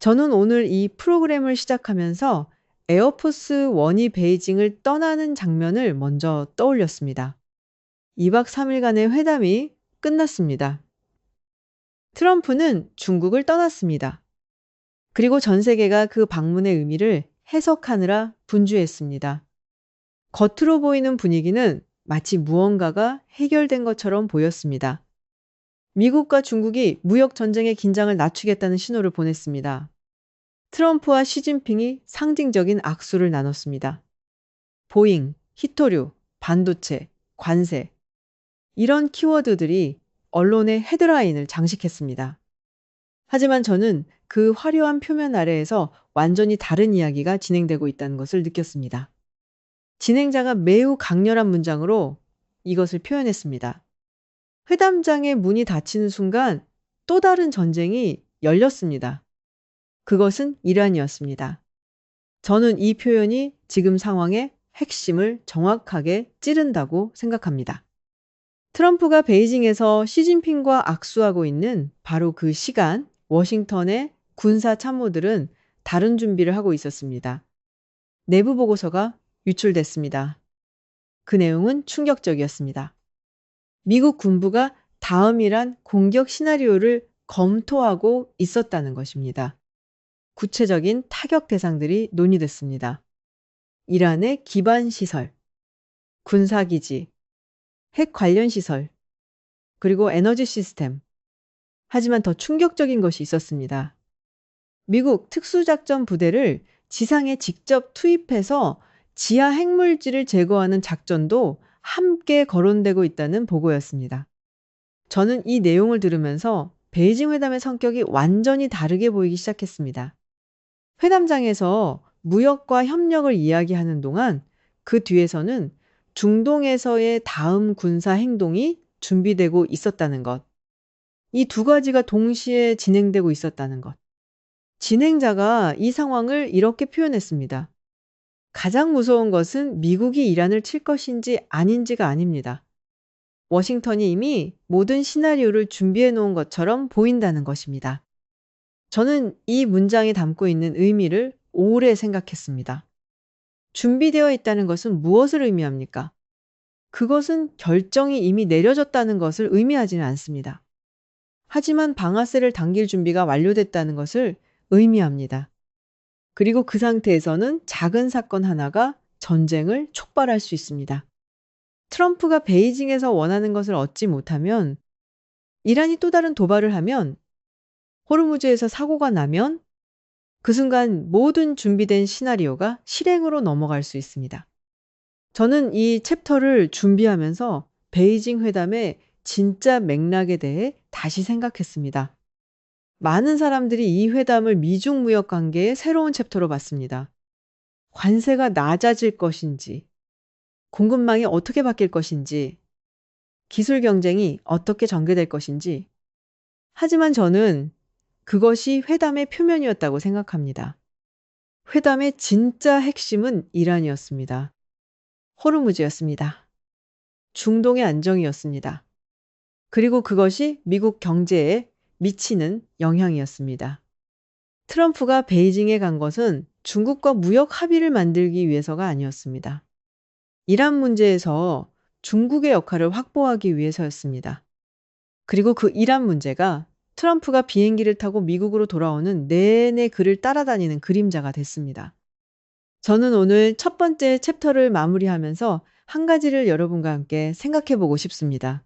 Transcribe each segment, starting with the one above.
저는 오늘 이 프로그램을 시작하면서 에어포스 원이 베이징을 떠나는 장면을 먼저 떠올렸습니다. 2박 3일간의 회담이 끝났습니다. 트럼프는 중국을 떠났습니다. 그리고 전 세계가 그 방문의 의미를 해석하느라 분주했습니다. 겉으로 보이는 분위기는 마치 무언가가 해결된 것처럼 보였습니다. 미국과 중국이 무역 전쟁의 긴장을 낮추겠다는 신호를 보냈습니다. 트럼프와 시진핑이 상징적인 악수를 나눴습니다. 보잉, 히토류, 반도체, 관세. 이런 키워드들이 언론의 헤드라인을 장식했습니다. 하지만 저는 그 화려한 표면 아래에서 완전히 다른 이야기가 진행되고 있다는 것을 느꼈습니다. 진행자가 매우 강렬한 문장으로 이것을 표현했습니다. 회담장의 문이 닫히는 순간 또 다른 전쟁이 열렸습니다. 그것은 이란이었습니다. 저는 이 표현이 지금 상황의 핵심을 정확하게 찌른다고 생각합니다. 트럼프가 베이징에서 시진핑과 악수하고 있는 바로 그 시간, 워싱턴의 군사 참모들은 다른 준비를 하고 있었습니다. 내부 보고서가 유출됐습니다. 그 내용은 충격적이었습니다. 미국 군부가 다음이란 공격 시나리오를 검토하고 있었다는 것입니다. 구체적인 타격 대상들이 논의됐습니다. 이란의 기반 시설, 군사기지, 핵 관련 시설, 그리고 에너지 시스템. 하지만 더 충격적인 것이 있었습니다. 미국 특수작전 부대를 지상에 직접 투입해서 지하 핵물질을 제거하는 작전도 함께 거론되고 있다는 보고였습니다. 저는 이 내용을 들으면서 베이징 회담의 성격이 완전히 다르게 보이기 시작했습니다. 회담장에서 무역과 협력을 이야기하는 동안 그 뒤에서는 중동에서의 다음 군사 행동이 준비되고 있었다는 것. 이 두 가지가 동시에 진행되고 있었다는 것. 진행자가 이 상황을 이렇게 표현했습니다. 가장 무서운 것은 미국이 이란을 칠 것인지 아닌지가 아닙니다. 워싱턴이 이미 모든 시나리오를 준비해 놓은 것처럼 보인다는 것입니다. 저는 이 문장이 담고 있는 의미를 오래 생각했습니다. 준비되어 있다는 것은 무엇을 의미합니까? 그것은 결정이 이미 내려졌다는 것을 의미하지는 않습니다. 하지만 방아쇠를 당길 준비가 완료됐다는 것을 의미합니다. 그리고 그 상태에서는 작은 사건 하나가 전쟁을 촉발할 수 있습니다. 트럼프가 베이징에서 원하는 것을 얻지 못하면, 이란이 또 다른 도발을 하면, 호르무즈에서 사고가 나면 그 순간 모든 준비된 시나리오가 실행으로 넘어갈 수 있습니다. 저는 이 챕터를 준비하면서 베이징 회담의 진짜 맥락에 대해 다시 생각했습니다. 많은 사람들이 이 회담을 미중 무역 관계의 새로운 챕터로 봤습니다. 관세가 낮아질 것인지, 공급망이 어떻게 바뀔 것인지, 기술 경쟁이 어떻게 전개될 것인지. 하지만 저는 그것이 회담의 표면이었다고 생각합니다. 회담의 진짜 핵심은 이란이었습니다. 호르무즈였습니다. 중동의 안정이었습니다. 그리고 그것이 미국 경제에 미치는 영향이었습니다. 트럼프가 베이징에 간 것은 중국과 무역 합의를 만들기 위해서가 아니었습니다. 이란 문제에서 중국의 역할을 확보하기 위해서였습니다. 그리고 그 이란 문제가 트럼프가 비행기를 타고 미국으로 돌아오는 내내 그를 따라다니는 그림자가 됐습니다. 저는 오늘 첫 번째 챕터를 마무리하면서 한 가지를 여러분과 함께 생각해 보고 싶습니다.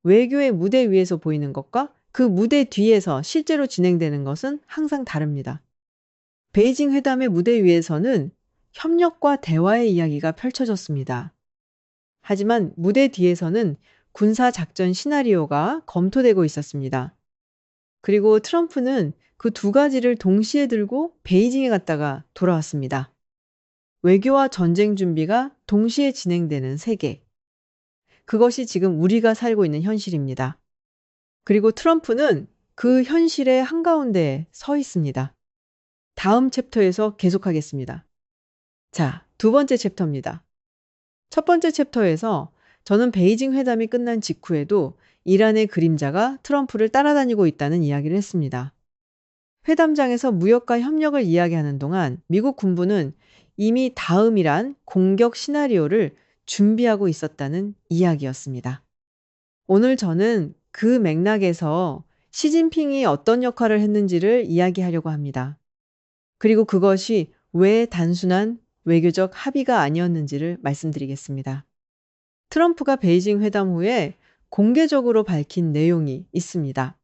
외교의 무대 위에서 보이는 것과 그 무대 뒤에서 실제로 진행되는 것은 항상 다릅니다. 베이징 회담의 무대 위에서는 협력과 대화의 이야기가 펼쳐졌습니다. 하지만 무대 뒤에서는 군사작전 시나리오가 검토되고 있었습니다. 그리고 트럼프는 그 두 가지를 동시에 들고 베이징에 갔다가 돌아왔습니다. 외교와 전쟁 준비가 동시에 진행되는 세계. 그것이 지금 우리가 살고 있는 현실입니다. 그리고 트럼프는 그 현실의 한가운데에 서 있습니다. 다음 챕터에서 계속하겠습니다. 자, 두 번째 챕터입니다. 첫 번째 챕터에서 저는 베이징 회담이 끝난 직후에도 이란의 그림자가 트럼프를 따라다니고 있다는 이야기를 했습니다. 회담장에서 무역과 협력을 이야기하는 동안 미국 군부는 이미 다음이란 공격 시나리오를 준비하고 있었다는 이야기였습니다. 오늘 저는 그 맥락에서 시진핑이 어떤 역할을 했는지를 이야기하려고 합니다. 그리고 그것이 왜 단순한 외교적 합의가 아니었는지를 말씀드리겠습니다. 트럼프가 베이징 회담 후에 공개적으로 밝힌 내용이 있습니다.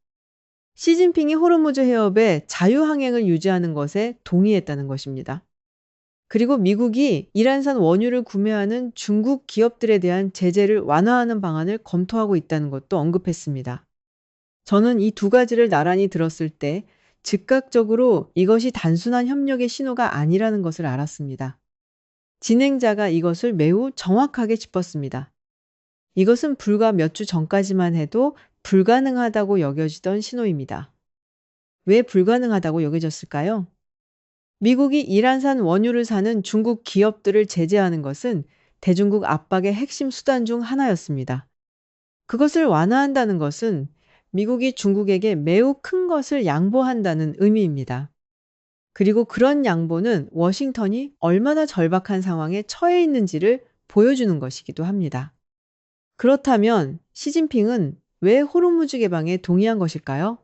시진핑이 호르무즈 해협의 자유항행을 유지하는 것에 동의했다는 것입니다. 그리고 미국이 이란산 원유를 구매하는 중국 기업들에 대한 제재를 완화하는 방안을 검토하고 있다는 것도 언급했습니다. 저는 이 두 가지를 나란히 들었을 때 즉각적으로 이것이 단순한 협력의 신호가 아니라는 것을 알았습니다. 진행자가 이것을 매우 정확하게 짚었습니다. 이것은 불과 몇 주 전까지만 해도 불가능하다고 여겨지던 신호입니다. 왜 불가능하다고 여겨졌을까요? 미국이 이란산 원유를 사는 중국 기업들을 제재하는 것은 대중국 압박의 핵심 수단 중 하나였습니다. 그것을 완화한다는 것은 미국이 중국에게 매우 큰 것을 양보한다는 의미입니다. 그리고 그런 양보는 워싱턴이 얼마나 절박한 상황에 처해 있는지를 보여주는 것이기도 합니다. 그렇다면 시진핑은 왜 호르무즈 개방에 동의한 것일까요?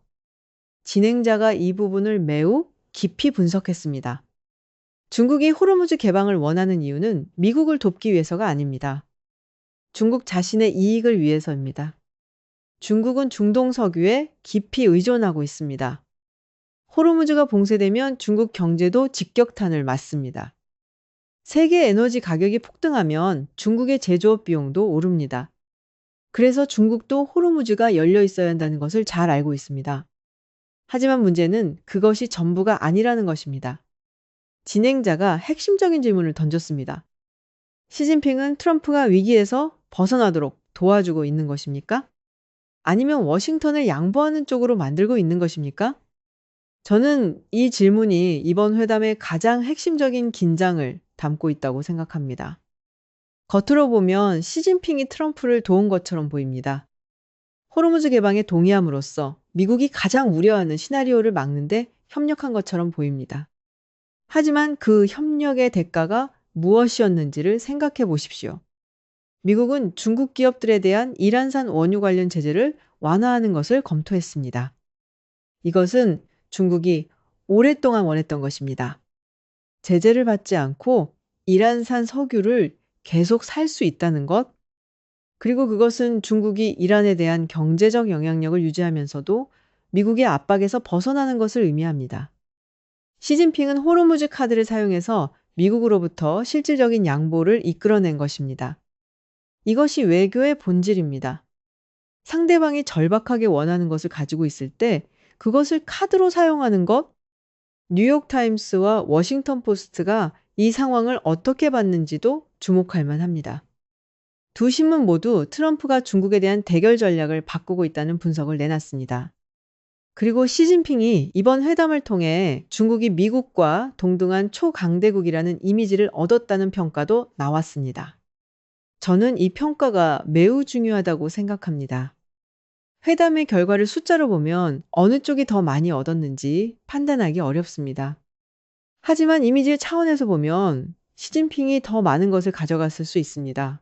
진행자가 이 부분을 매우 깊이 분석했습니다. 중국이 호르무즈 개방을 원하는 이유는 미국을 돕기 위해서가 아닙니다. 중국 자신의 이익을 위해서입니다. 중국은 중동 석유에 깊이 의존하고 있습니다. 호르무즈가 봉쇄되면 중국 경제도 직격탄을 맞습니다. 세계 에너지 가격이 폭등하면 중국의 제조업 비용도 오릅니다. 그래서 중국도 호르무즈가 열려 있어야 한다는 것을 잘 알고 있습니다. 하지만 문제는 그것이 전부가 아니라는 것입니다. 진행자가 핵심적인 질문을 던졌습니다. 시진핑은 트럼프가 위기에서 벗어나도록 도와주고 있는 것입니까? 아니면 워싱턴을 양보하는 쪽으로 만들고 있는 것입니까? 저는 이 질문이 이번 회담의 가장 핵심적인 긴장을 담고 있다고 생각합니다. 겉으로 보면 시진핑이 트럼프를 도운 것처럼 보입니다. 호르무즈 개방에 동의함으로써 미국이 가장 우려하는 시나리오를 막는데 협력한 것처럼 보입니다. 하지만 그 협력의 대가가 무엇이었는지를 생각해 보십시오. 미국은 중국 기업들에 대한 이란산 원유 관련 제재를 완화하는 것을 검토했습니다. 이것은 중국이 오랫동안 원했던 것입니다. 제재를 받지 않고 이란산 석유를 계속 살 수 있다는 것, 그리고 그것은 중국이 이란에 대한 경제적 영향력을 유지하면서도 미국의 압박에서 벗어나는 것을 의미합니다. 시진핑은 호르무즈 카드를 사용해서 미국으로부터 실질적인 양보를 이끌어낸 것입니다. 이것이 외교의 본질입니다. 상대방이 절박하게 원하는 것을 가지고 있을 때 그것을 카드로 사용하는 것, 뉴욕타임스와 워싱턴 포스트가 이 상황을 어떻게 봤는지도 주목할 만합니다. 두 신문 모두 트럼프가 중국에 대한 대결 전략을 바꾸고 있다는 분석을 내놨습니다. 그리고 시진핑이 이번 회담을 통해 중국이 미국과 동등한 초강대국이라는 이미지를 얻었다는 평가도 나왔습니다. 저는 이 평가가 매우 중요하다고 생각합니다. 회담의 결과를 숫자로 보면 어느 쪽이 더 많이 얻었는지 판단하기 어렵습니다. 하지만 이미지 차원에서 보면 시진핑이 더 많은 것을 가져갔을 수 있습니다.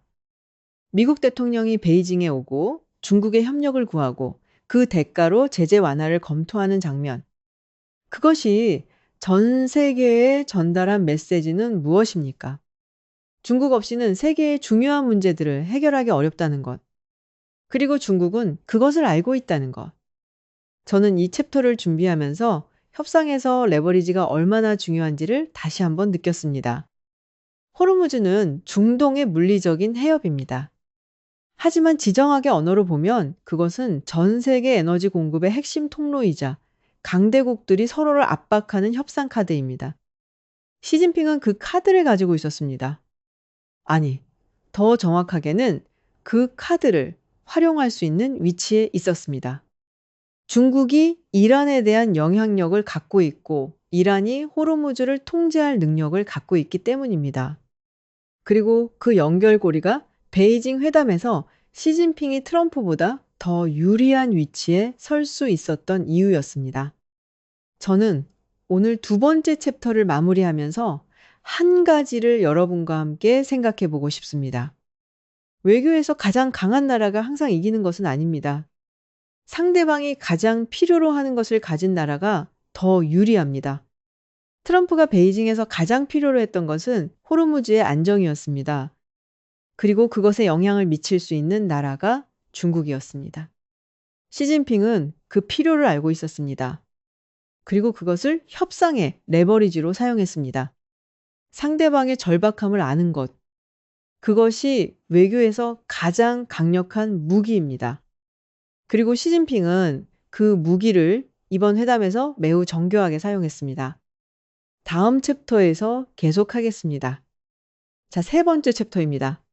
미국 대통령이 베이징에 오고 중국의 협력을 구하고 그 대가로 제재 완화를 검토하는 장면. 그것이 전 세계에 전달한 메시지는 무엇입니까? 중국 없이는 세계의 중요한 문제들을 해결하기 어렵다는 것. 그리고 중국은 그것을 알고 있다는 것. 저는 이 챕터를 준비하면서 협상에서 레버리지가 얼마나 중요한지를 다시 한번 느꼈습니다. 호르무즈는 중동의 물리적인 해협입니다. 하지만 지정학의 언어로 보면 그것은 전 세계 에너지 공급의 핵심 통로이자 강대국들이 서로를 압박하는 협상 카드입니다. 시진핑은 그 카드를 가지고 있었습니다. 아니, 더 정확하게는 그 카드를 활용할 수 있는 위치에 있었습니다. 중국이 이란에 대한 영향력을 갖고 있고 이란이 호르무즈를 통제할 능력을 갖고 있기 때문입니다. 그리고 그 연결고리가 베이징 회담에서 시진핑이 트럼프보다 더 유리한 위치에 설 수 있었던 이유였습니다. 저는 오늘 두 번째 챕터를 마무리하면서 한 가지를 여러분과 함께 생각해 보고 싶습니다. 외교에서 가장 강한 나라가 항상 이기는 것은 아닙니다. 상대방이 가장 필요로 하는 것을 가진 나라가 더 유리합니다. 트럼프가 베이징에서 가장 필요로 했던 것은 호르무즈의 안정이었습니다. 그리고 그것에 영향을 미칠 수 있는 나라가 중국이었습니다. 시진핑은 그 필요를 알고 있었습니다. 그리고 그것을 협상의 레버리지로 사용했습니다. 상대방의 절박함을 아는 것. 그것이 외교에서 가장 강력한 무기입니다. 그리고 시진핑은 그 무기를 이번 회담에서 매우 정교하게 사용했습니다. 다음 챕터에서 계속하겠습니다. 자, 세 번째 챕터입니다.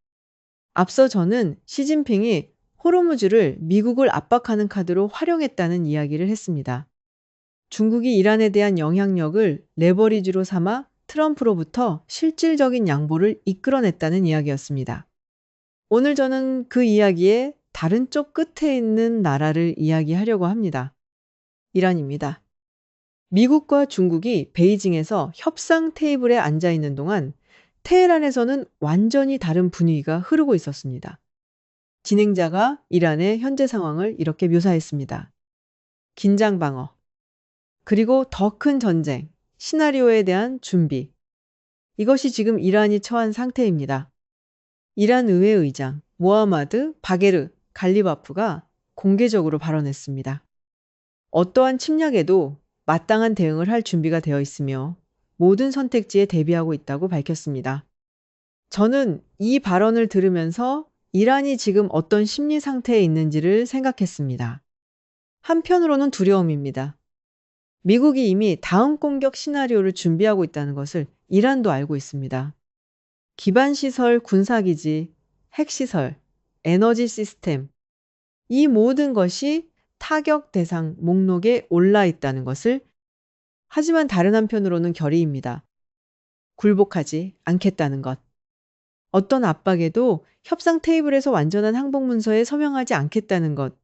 앞서 저는 시진핑이 호르무즈를 미국을 압박하는 카드로 활용했다는 이야기를 했습니다. 중국이 이란에 대한 영향력을 레버리지로 삼아 트럼프로부터 실질적인 양보를 이끌어냈다는 이야기였습니다. 오늘 저는 그 이야기의 다른 쪽 끝에 있는 나라를 이야기하려고 합니다. 이란입니다. 미국과 중국이 베이징에서 협상 테이블에 앉아 있는 동안 테헤란에서는 완전히 다른 분위기가 흐르고 있었습니다. 진행자가 이란의 현재 상황을 이렇게 묘사했습니다. 긴장 방어, 그리고 더 큰 전쟁, 시나리오에 대한 준비. 이것이 지금 이란이 처한 상태입니다. 이란 의회 의장 모하마드 바게르 갈리바프가 공개적으로 발언했습니다. 어떠한 침략에도 마땅한 대응을 할 준비가 되어 있으며 모든 선택지에 대비하고 있다고 밝혔습니다. 저는 이 발언을 들으면서 이란이 지금 어떤 심리 상태에 있는지를 생각했습니다. 한편으로는 두려움입니다. 미국이 이미 다음 공격 시나리오를 준비하고 있다는 것을 이란도 알고 있습니다. 기반시설, 군사기지, 핵시설, 에너지 시스템, 이 모든 것이 타격 대상 목록에 올라 있다는 것을, 하지만 다른 한편으로는 결의입니다. 굴복하지 않겠다는 것. 어떤 압박에도 협상 테이블에서 완전한 항복 문서에 서명하지 않겠다는 것.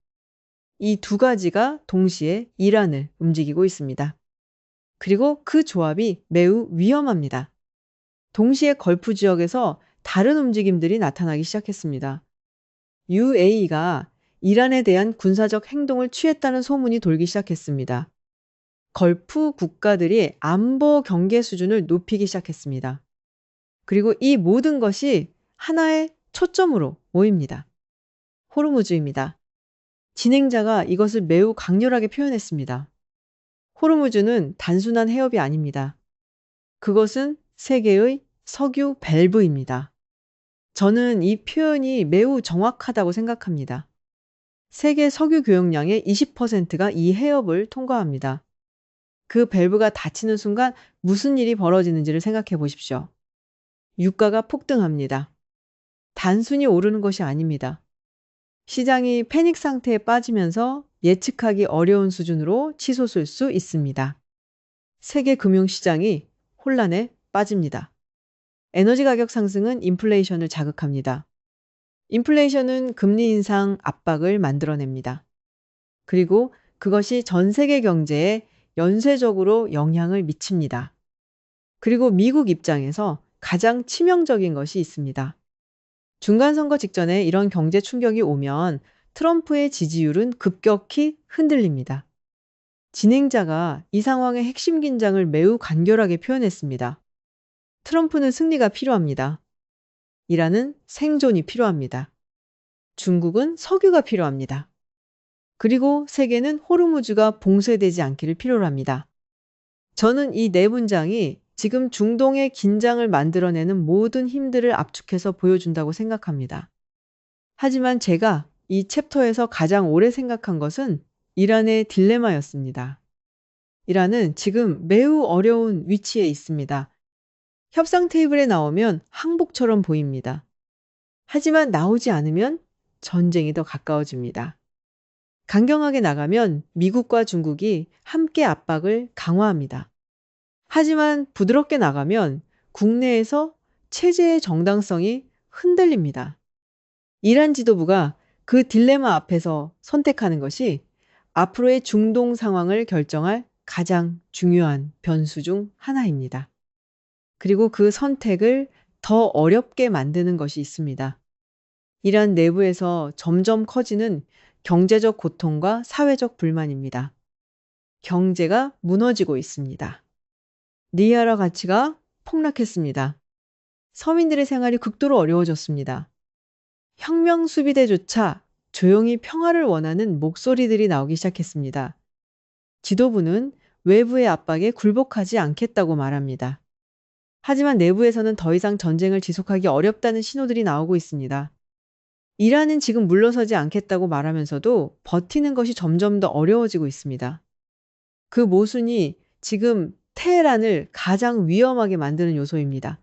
이 두 가지가 동시에 이란을 움직이고 있습니다. 그리고 그 조합이 매우 위험합니다. 동시에 걸프 지역에서 다른 움직임들이 나타나기 시작했습니다. UAE가 이란에 대한 군사적 행동을 취했다는 소문이 돌기 시작했습니다. 걸프 국가들이 안보 경계 수준을 높이기 시작했습니다. 그리고 이 모든 것이 하나의 초점으로 모입니다. 호르무즈입니다. 진행자가 이것을 매우 강렬하게 표현했습니다. 호르무즈는 단순한 해협이 아닙니다. 그것은 세계의 석유 밸브입니다. 저는 이 표현이 매우 정확하다고 생각합니다. 세계 석유 교역량의 20%가 이 해협을 통과합니다. 그 밸브가 닫히는 순간 무슨 일이 벌어지는지를 생각해 보십시오. 유가가 폭등합니다. 단순히 오르는 것이 아닙니다. 시장이 패닉 상태에 빠지면서 예측하기 어려운 수준으로 치솟을 수 있습니다. 세계 금융시장이 혼란에 빠집니다. 에너지 가격 상승은 인플레이션을 자극합니다. 인플레이션은 금리 인상 압박을 만들어냅니다. 그리고 그것이 전 세계 경제에 연쇄적으로 영향을 미칩니다. 그리고 미국 입장에서 가장 치명적인 것이 있습니다. 중간선거 직전에 이런 경제 충격이 오면 트럼프의 지지율은 급격히 흔들립니다. 진행자가 이 상황의 핵심 긴장을 매우 간결하게 표현했습니다. 트럼프는 승리가 필요합니다. 이란은 생존이 필요합니다. 중국은 석유가 필요합니다. 그리고 세계는 호르무즈가 봉쇄되지 않기를 필요로 합니다. 저는 이 네 문장이 지금 중동의 긴장을 만들어내는 모든 힘들을 압축해서 보여준다고 생각합니다. 하지만 제가 이 챕터에서 가장 오래 생각한 것은 이란의 딜레마였습니다. 이란은 지금 매우 어려운 위치에 있습니다. 협상 테이블에 나오면 항복처럼 보입니다. 하지만 나오지 않으면 전쟁이 더 가까워집니다. 강경하게 나가면 미국과 중국이 함께 압박을 강화합니다. 하지만 부드럽게 나가면 국내에서 체제의 정당성이 흔들립니다. 이란 지도부가 그 딜레마 앞에서 선택하는 것이 앞으로의 중동 상황을 결정할 가장 중요한 변수 중 하나입니다. 그리고 그 선택을 더 어렵게 만드는 것이 있습니다. 이란 내부에서 점점 커지는 경제적 고통과 사회적 불만입니다. 경제가 무너지고 있습니다. 리아라 가치가 폭락했습니다. 서민들의 생활이 극도로 어려워졌습니다. 혁명 수비대조차 조용히 평화를 원하는 목소리들이 나오기 시작했습니다. 지도부는 외부의 압박에 굴복하지 않겠다고 말합니다. 하지만 내부에서는 더 이상 전쟁을 지속하기 어렵다는 신호들이 나오고 있습니다. 이란은 지금 물러서지 않겠다고 말하면서도 버티는 것이 점점 더 어려워지고 있습니다. 그 모순이 지금 테헤란을 가장 위험하게 만드는 요소입니다.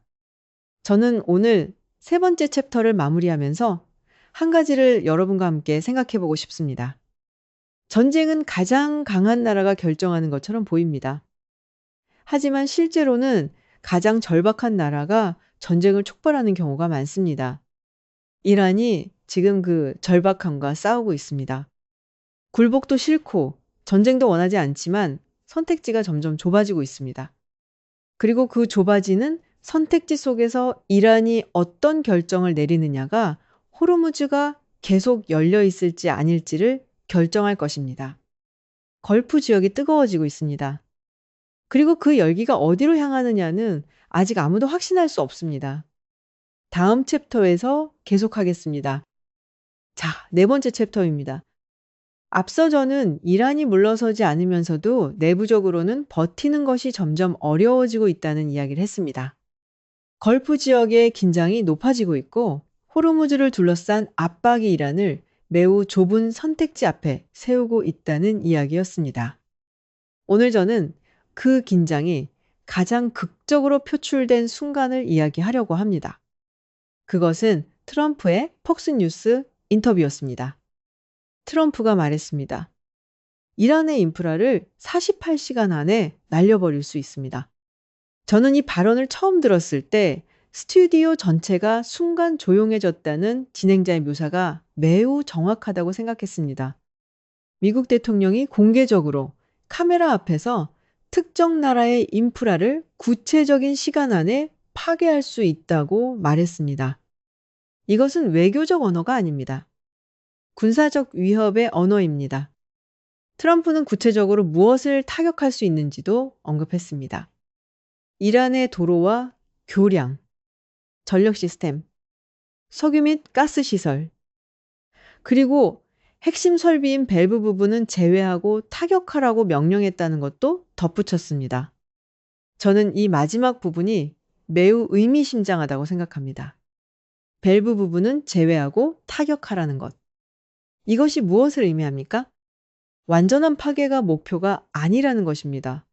저는 오늘 세 번째 챕터를 마무리하면서 한 가지를 여러분과 함께 생각해 보고 싶습니다. 전쟁은 가장 강한 나라가 결정하는 것처럼 보입니다. 하지만 실제로는 가장 절박한 나라가 전쟁을 촉발하는 경우가 많습니다. 이란이 지금 그 절박함과 싸우고 있습니다. 굴복도 싫고 전쟁도 원하지 않지만 선택지가 점점 좁아지고 있습니다. 그리고 그 좁아지는 선택지 속에서 이란이 어떤 결정을 내리느냐가 호르무즈가 계속 열려 있을지 아닐지를 결정할 것입니다. 걸프 지역이 뜨거워지고 있습니다. 그리고 그 열기가 어디로 향하느냐는 아직 아무도 확신할 수 없습니다. 다음 챕터에서 계속하겠습니다. 자, 네 번째 챕터입니다. 앞서 저는 이란이 물러서지 않으면서도 내부적으로는 버티는 것이 점점 어려워지고 있다는 이야기를 했습니다. 걸프 지역의 긴장이 높아지고 있고 호르무즈를 둘러싼 압박이 이란을 매우 좁은 선택지 앞에 세우고 있다는 이야기였습니다. 오늘 저는 그 긴장이 가장 극적으로 표출된 순간을 이야기하려고 합니다. 그것은 트럼프의 폭스뉴스 인터뷰였습니다. 트럼프가 말했습니다. 이란의 인프라를 48시간 안에 날려버릴 수 있습니다. 저는 이 발언을 처음 들었을 때 스튜디오 전체가 순간 조용해졌다는 진행자의 묘사가 매우 정확하다고 생각했습니다. 미국 대통령이 공개적으로 카메라 앞에서 특정 나라의 인프라를 구체적인 시간 안에 파괴할 수 있다고 말했습니다. 이것은 외교적 언어가 아닙니다. 군사적 위협의 언어입니다. 트럼프는 구체적으로 무엇을 타격할 수 있는지도 언급했습니다. 이란의 도로와 교량, 전력 시스템, 석유 및 가스 시설, 그리고 핵심 설비인 밸브 부분은 제외하고 타격하라고 명령했다는 것도 덧붙였습니다. 저는 이 마지막 부분이 매우 의미심장하다고 생각합니다. 밸브 부분은 제외하고 타격하라는 것. 이것이 무엇을 의미합니까? 완전한 파괴가 목표가 아니라는 것입니다.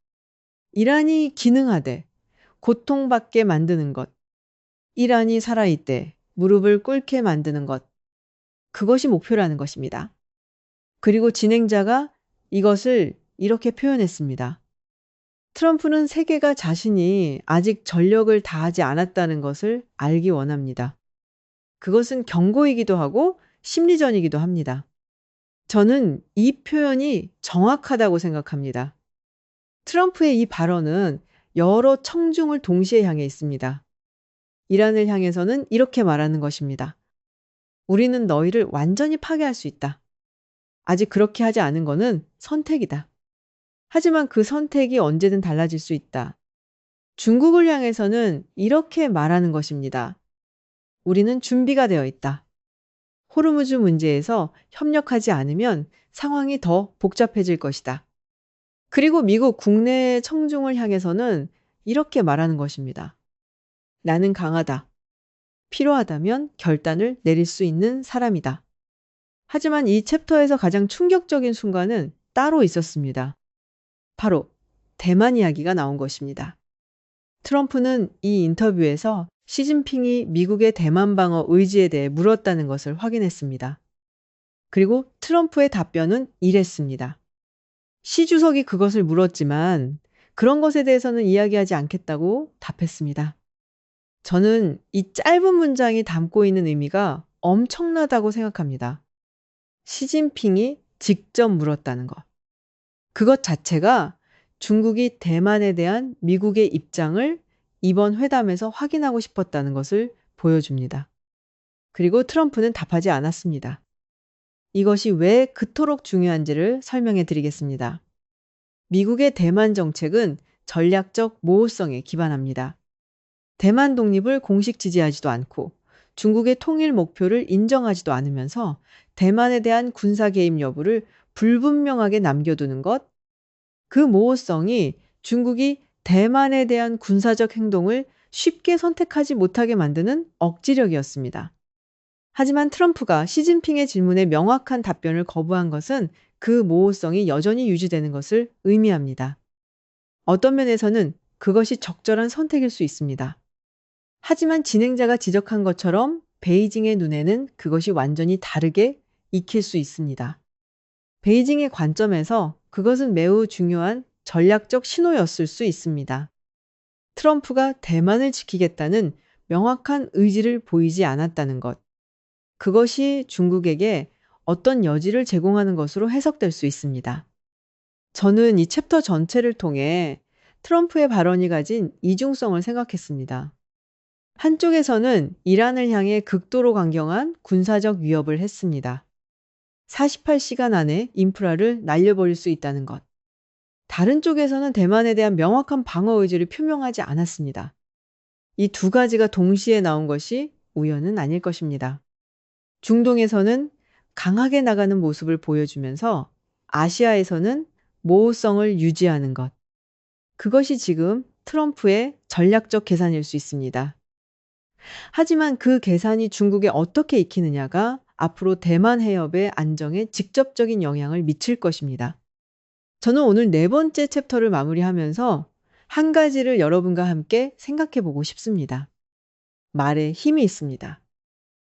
이란이 기능하되 고통받게 만드는 것, 이란이 살아있되 무릎을 꿇게 만드는 것, 그것이 목표라는 것입니다. 그리고 진행자가 이것을 이렇게 표현했습니다. 트럼프는 세계가 자신이 아직 전력을 다하지 않았다는 것을 알기 원합니다. 그것은 경고이기도 하고 심리전이기도 합니다. 저는 이 표현이 정확하다고 생각합니다. 트럼프의 이 발언은 여러 청중을 동시에 향해 있습니다. 이란을 향해서는 이렇게 말하는 것입니다. 우리는 너희를 완전히 파괴할 수 있다. 아직 그렇게 하지 않은 것은 선택이다. 하지만 그 선택이 언제든 달라질 수 있다. 중국을 향해서는 이렇게 말하는 것입니다. 우리는 준비가 되어 있다. 호르무즈 문제에서 협력하지 않으면 상황이 더 복잡해질 것이다. 그리고 미국 국내 청중을 향해서는 이렇게 말하는 것입니다. 나는 강하다. 필요하다면 결단을 내릴 수 있는 사람이다. 하지만 이 챕터에서 가장 충격적인 순간은 따로 있었습니다. 바로 대만 이야기가 나온 것입니다. 트럼프는 이 인터뷰에서 시진핑이 미국의 대만 방어 의지에 대해 물었다는 것을 확인했습니다. 그리고 트럼프의 답변은 이랬습니다. 시 주석이 그것을 물었지만 그런 것에 대해서는 이야기하지 않겠다고 답했습니다. 저는 이 짧은 문장이 담고 있는 의미가 엄청나다고 생각합니다. 시진핑이 직접 물었다는 것. 그것 자체가 중국이 대만에 대한 미국의 입장을 이번 회담에서 확인하고 싶었다는 것을 보여줍니다. 그리고 트럼프는 답하지 않았습니다. 이것이 왜 그토록 중요한지를 설명해 드리겠습니다. 미국의 대만 정책은 전략적 모호성에 기반합니다. 대만 독립을 공식 지지하지도 않고 중국의 통일 목표를 인정하지도 않으면서 대만에 대한 군사 개입 여부를 불분명하게 남겨두는 것, 그 모호성이 중국이 대만에 대한 군사적 행동을 쉽게 선택하지 못하게 만드는 억지력이었습니다. 하지만 트럼프가 시진핑의 질문에 명확한 답변을 거부한 것은 그 모호성이 여전히 유지되는 것을 의미합니다. 어떤 면에서는 그것이 적절한 선택일 수 있습니다. 하지만 진행자가 지적한 것처럼 베이징의 눈에는 그것이 완전히 다르게 익힐 수 있습니다. 베이징의 관점에서 그것은 매우 중요한 전략적 신호였을 수 있습니다. 트럼프가 대만을 지키겠다는 명확한 의지를 보이지 않았다는 것. 그것이 중국에게 어떤 여지를 제공하는 것으로 해석될 수 있습니다. 저는 이 챕터 전체를 통해 트럼프의 발언이 가진 이중성을 생각했습니다. 한쪽에서는 이란을 향해 극도로 강경한 군사적 위협을 했습니다. 48시간 안에 인프라를 날려버릴 수 있다는 것. 다른 쪽에서는 대만에 대한 명확한 방어 의지를 표명하지 않았습니다. 이 두 가지가 동시에 나온 것이 우연은 아닐 것입니다. 중동에서는 강하게 나가는 모습을 보여주면서 아시아에서는 모호성을 유지하는 것. 그것이 지금 트럼프의 전략적 계산일 수 있습니다. 하지만 그 계산이 중국에 어떻게 익히느냐가 앞으로 대만 해협의 안정에 직접적인 영향을 미칠 것입니다. 저는 오늘 네 번째 챕터를 마무리하면서 한 가지를 여러분과 함께 생각해 보고 싶습니다. 말에 힘이 있습니다.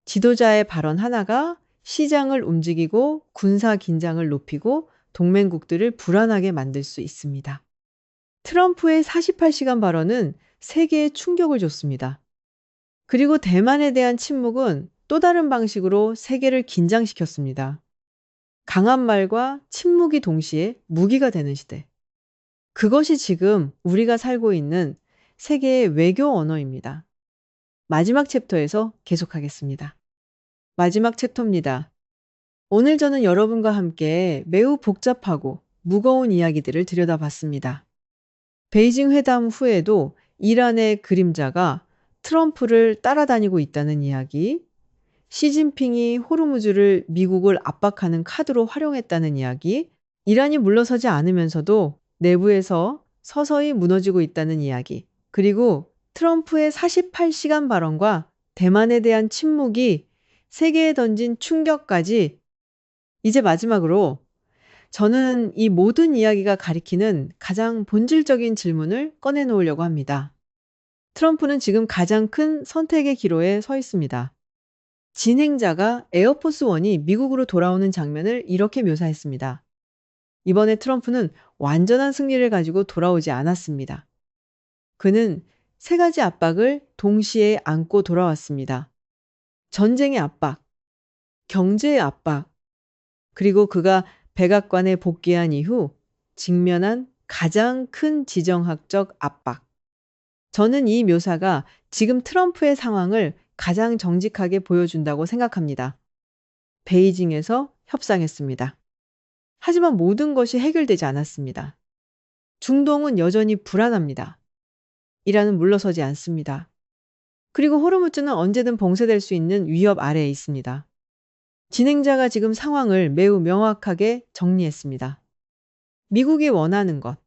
지도자의 발언 하나가 시장을 움직이고 군사 긴장을 높이고 동맹국들을 불안하게 만들 수 있습니다. 트럼프의 48시간 발언은 세계에 충격을 줬습니다. 그리고 대만에 대한 침묵은 또 다른 방식으로 세계를 긴장시켰습니다. 강한 말과 침묵이 동시에 무기가 되는 시대. 그것이 지금 우리가 살고 있는 세계의 외교 언어입니다. 마지막 챕터에서 계속하겠습니다. 마지막 챕터입니다. 오늘 저는 여러분과 함께 매우 복잡하고 무거운 이야기들을 들여다봤습니다. 베이징 회담 후에도 이란의 그림자가 트럼프를 따라다니고 있다는 이야기, 시진핑이 호르무즈를 미국을 압박하는 카드로 활용했다는 이야기, 이란이 물러서지 않으면서도 내부에서 서서히 무너지고 있다는 이야기, 그리고 트럼프의 48시간 발언과 대만에 대한 침묵이 세계에 던진 충격까지. 이제 마지막으로 저는 이 모든 이야기가 가리키는 가장 본질적인 질문을 꺼내놓으려고 합니다. 트럼프는 지금 가장 큰 선택의 기로에 서 있습니다. 진행자가 에어포스 원이 미국으로 돌아오는 장면을 이렇게 묘사했습니다. 이번에 트럼프는 완전한 승리를 가지고 돌아오지 않았습니다. 그는 세 가지 압박을 동시에 안고 돌아왔습니다. 전쟁의 압박, 경제의 압박, 그리고 그가 백악관에 복귀한 이후 직면한 가장 큰 지정학적 압박. 저는 이 묘사가 지금 트럼프의 상황을 가장 정직하게 보여준다고 생각합니다. 베이징에서 협상했습니다. 하지만 모든 것이 해결되지 않았습니다. 중동은 여전히 불안합니다. 이란은 물러서지 않습니다. 그리고 호르무즈는 언제든 봉쇄될 수 있는 위협 아래에 있습니다. 진행자가 지금 상황을 매우 명확하게 정리했습니다. 미국이 원하는 것,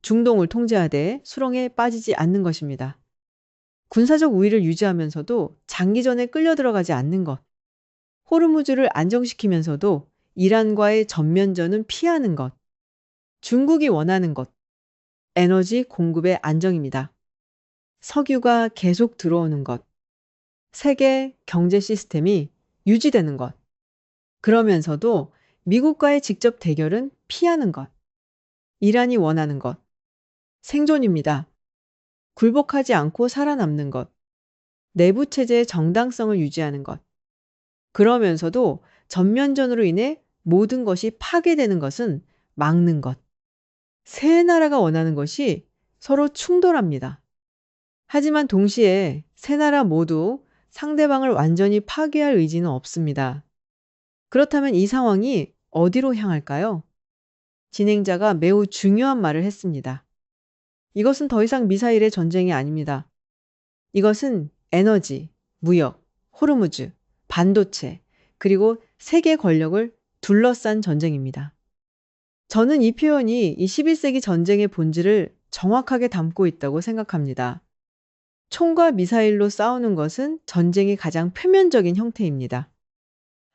중동을 통제하되 수렁에 빠지지 않는 것입니다. 군사적 우위를 유지하면서도 장기전에 끌려 들어가지 않는 것, 호르무즈를 안정시키면서도 이란과의 전면전은 피하는 것, 중국이 원하는 것, 에너지 공급의 안정입니다. 석유가 계속 들어오는 것, 세계 경제 시스템이 유지되는 것, 그러면서도 미국과의 직접 대결은 피하는 것, 이란이 원하는 것, 생존입니다. 굴복하지 않고 살아남는 것, 내부 체제의 정당성을 유지하는 것, 그러면서도 전면전으로 인해 모든 것이 파괴되는 것은 막는 것. 세 나라가 원하는 것이 서로 충돌합니다. 하지만 동시에 세 나라 모두 상대방을 완전히 파괴할 의지는 없습니다. 그렇다면 이 상황이 어디로 향할까요? 진행자가 매우 중요한 말을 했습니다. 이것은 더 이상 미사일의 전쟁이 아닙니다. 이것은 에너지, 무역, 호르무즈, 반도체, 그리고 세계 권력을 둘러싼 전쟁입니다. 저는 이 표현이 이 11세기 전쟁의 본질을 정확하게 담고 있다고 생각합니다. 총과 미사일로 싸우는 것은 전쟁의 가장 표면적인 형태입니다.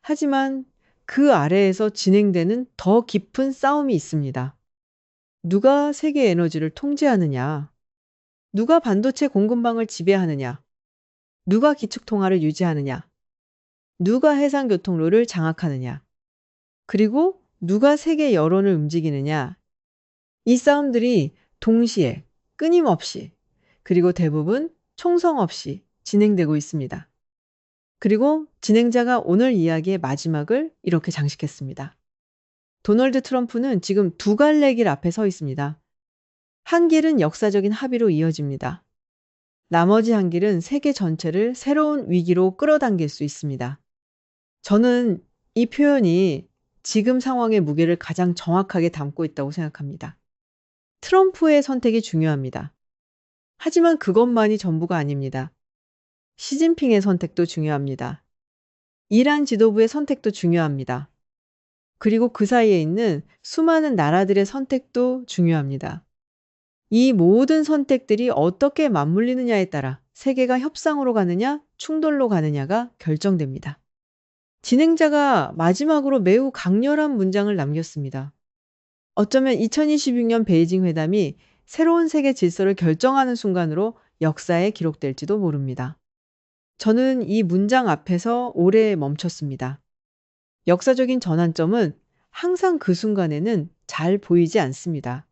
하지만 그 아래에서 진행되는 더 깊은 싸움이 있습니다. 누가 세계 에너지를 통제하느냐? 누가 반도체 공급망을 지배하느냐? 누가 기축통화를 유지하느냐? 누가 해상교통로를 장악하느냐? 그리고 누가 세계 여론을 움직이느냐? 이 싸움들이 동시에 끊임없이 그리고 대부분 총성 없이 진행되고 있습니다. 그리고 진행자가 오늘 이야기의 마지막을 이렇게 장식했습니다. 도널드 트럼프는 지금 두 갈래 길 앞에 서 있습니다. 한 길은 역사적인 합의로 이어집니다. 나머지 한 길은 세계 전체를 새로운 위기로 끌어당길 수 있습니다. 저는 이 표현이 지금 상황의 무게를 가장 정확하게 담고 있다고 생각합니다. 트럼프의 선택이 중요합니다. 하지만 그것만이 전부가 아닙니다. 시진핑의 선택도 중요합니다. 이란 지도부의 선택도 중요합니다. 그리고 그 사이에 있는 수많은 나라들의 선택도 중요합니다. 이 모든 선택들이 어떻게 맞물리느냐에 따라 세계가 협상으로 가느냐, 충돌로 가느냐가 결정됩니다. 진행자가 마지막으로 매우 강렬한 문장을 남겼습니다. 어쩌면 2026년 베이징 회담이 새로운 세계 질서를 결정하는 순간으로 역사에 기록될지도 모릅니다. 저는 이 문장 앞에서 오래 멈췄습니다. 역사적인 전환점은 항상 그 순간에는 잘 보이지 않습니다.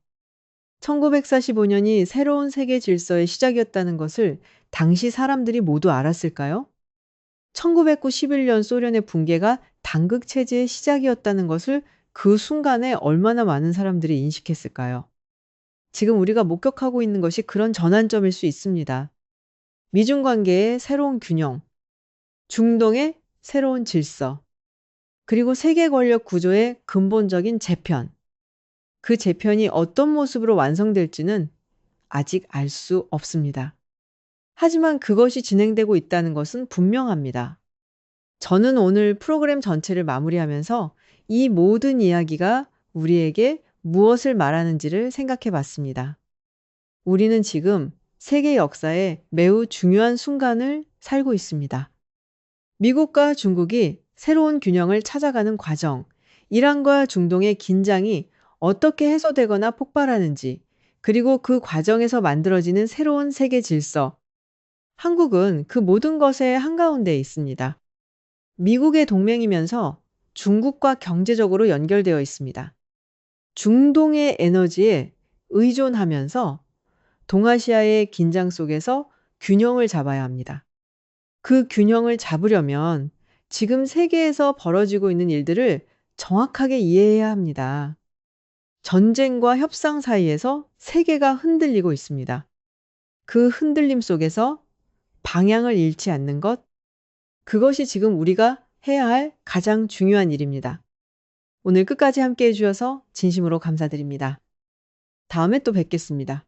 1945년이 새로운 세계 질서의 시작이었다는 것을 당시 사람들이 모두 알았을까요? 1909, 11년 소련의 붕괴가 단극 체제의 시작이었다는 것을 그 순간에 얼마나 많은 사람들이 인식했을까요? 지금 우리가 목격하고 있는 것이 그런 전환점일 수 있습니다. 미중 관계의 새로운 균형, 중동의 새로운 질서, 그리고 세계 권력 구조의 근본적인 재편. 그 재편이 어떤 모습으로 완성될지는 아직 알 수 없습니다. 하지만 그것이 진행되고 있다는 것은 분명합니다. 저는 오늘 프로그램 전체를 마무리하면서 이 모든 이야기가 우리에게 무엇을 말하는지를 생각해 봤습니다. 우리는 지금 세계 역사의 매우 중요한 순간을 살고 있습니다. 미국과 중국이 새로운 균형을 찾아가는 과정, 이란과 중동의 긴장이 어떻게 해소되거나 폭발하는지, 그리고 그 과정에서 만들어지는 새로운 세계 질서, 한국은 그 모든 것의 한가운데에 있습니다. 미국의 동맹이면서 중국과 경제적으로 연결되어 있습니다. 중동의 에너지에 의존하면서 동아시아의 긴장 속에서 균형을 잡아야 합니다. 그 균형을 잡으려면 지금 세계에서 벌어지고 있는 일들을 정확하게 이해해야 합니다. 전쟁과 협상 사이에서 세계가 흔들리고 있습니다. 그 흔들림 속에서 방향을 잃지 않는 것, 그것이 지금 우리가 해야 할 가장 중요한 일입니다. 오늘 끝까지 함께 해주셔서 진심으로 감사드립니다. 다음에 또 뵙겠습니다.